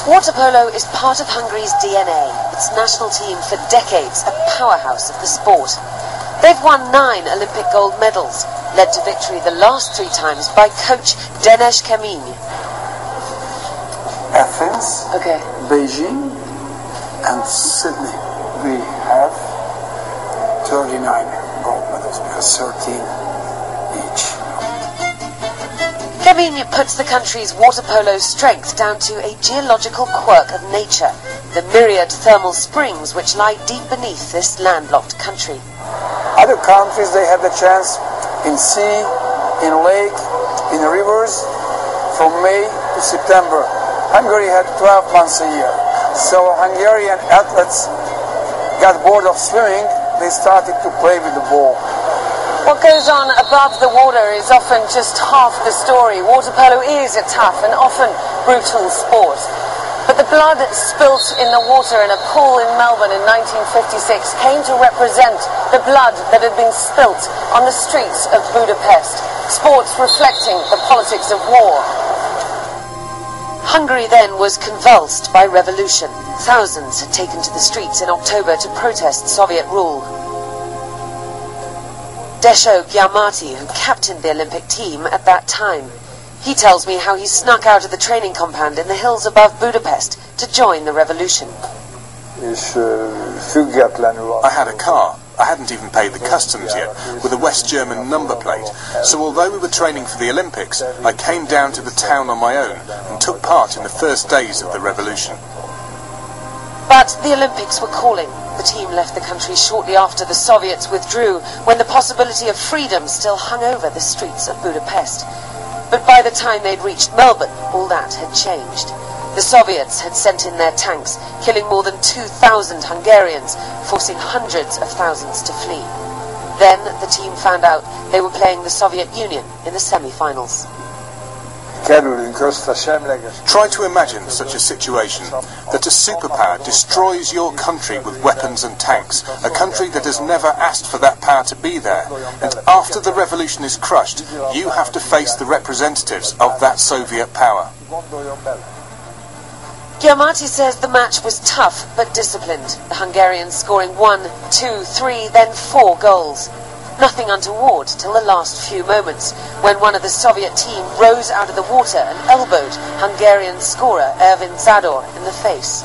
Water polo is part of Hungary's DNA, its national team for decades, a powerhouse of the sport. They've won 9 Olympic gold medals, led to victory the last 3 times by coach Denis Kemény. Athens, Okay. Beijing and Sydney. We have 39 gold medals because 13 each. Kemény puts the country's water polo strength down to a geological quirk of nature, the myriad thermal springs which lie deep beneath this landlocked country. Other countries, they have the chance in sea, in lake, in rivers from May to September. Hungary had 12 months a year. So Hungarian athletes got bored of swimming, they started to play with the ball. What goes on above the water is often just half the story. Water polo is a tough and often brutal sport. But the blood spilt in the water in a pool in Melbourne in 1956 came to represent the blood that had been spilt on the streets of Budapest. Sports reflecting the politics of war. Hungary then was convulsed by revolution. Thousands had taken to the streets in October to protest Soviet rule. Desho Gyarmati, who captained the Olympic team at that time. He tells me how he snuck out of the training compound in the hills above Budapest to join the revolution. I had a car. I hadn't even paid the customs yet, with a West German number plate. So although we were training for the Olympics, I came down to the town on my own and took part in the first days of the revolution. But the Olympics were calling. The team left the country shortly after the Soviets withdrew, when the possibility of freedom still hung over the streets of Budapest. But by the time they'd reached Melbourne, all that had changed. The Soviets had sent in their tanks, killing more than 2,000 Hungarians, forcing hundreds of thousands to flee. Then the team found out they were playing the Soviet Union in the semi-finals. Try to imagine such a situation, that a superpower destroys your country with weapons and tanks, a country that has never asked for that power to be there, and after the revolution is crushed, you have to face the representatives of that Soviet power. Gyarmati says the match was tough but disciplined, the Hungarians scoring 1, 2, 3, then 4 goals. Nothing untoward till the last few moments, when one of the Soviet team rose out of the water and elbowed Hungarian scorer Ervin Zador in the face.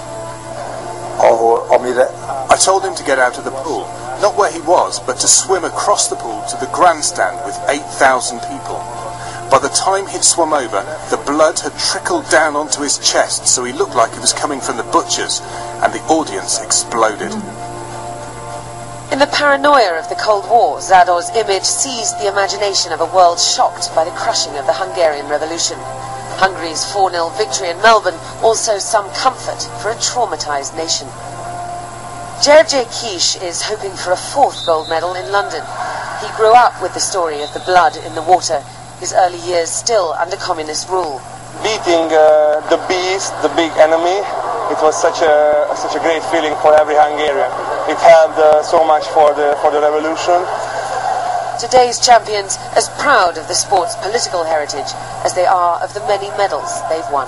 I told him to get out of the pool, not where he was, but to swim across the pool to the grandstand with 8,000 people. By the time he'd swum over, the blood had trickled down onto his chest, so he looked like he was coming from the butcher's, and the audience exploded. In the paranoia of the Cold War, Zador's image seized the imagination of a world shocked by the crushing of the Hungarian Revolution. Hungary's 4-0 victory in Melbourne also some comfort for a traumatized nation. György Kiss is hoping for a 4th gold medal in London. He grew up with the story of the blood in the water, his early years still under communist rule. Beating the beast, the big enemy, it was such a great feeling for every Hungarian. It held so much for the revolution. Today's champions as proud of the sport's political heritage as they are of the many medals they've won.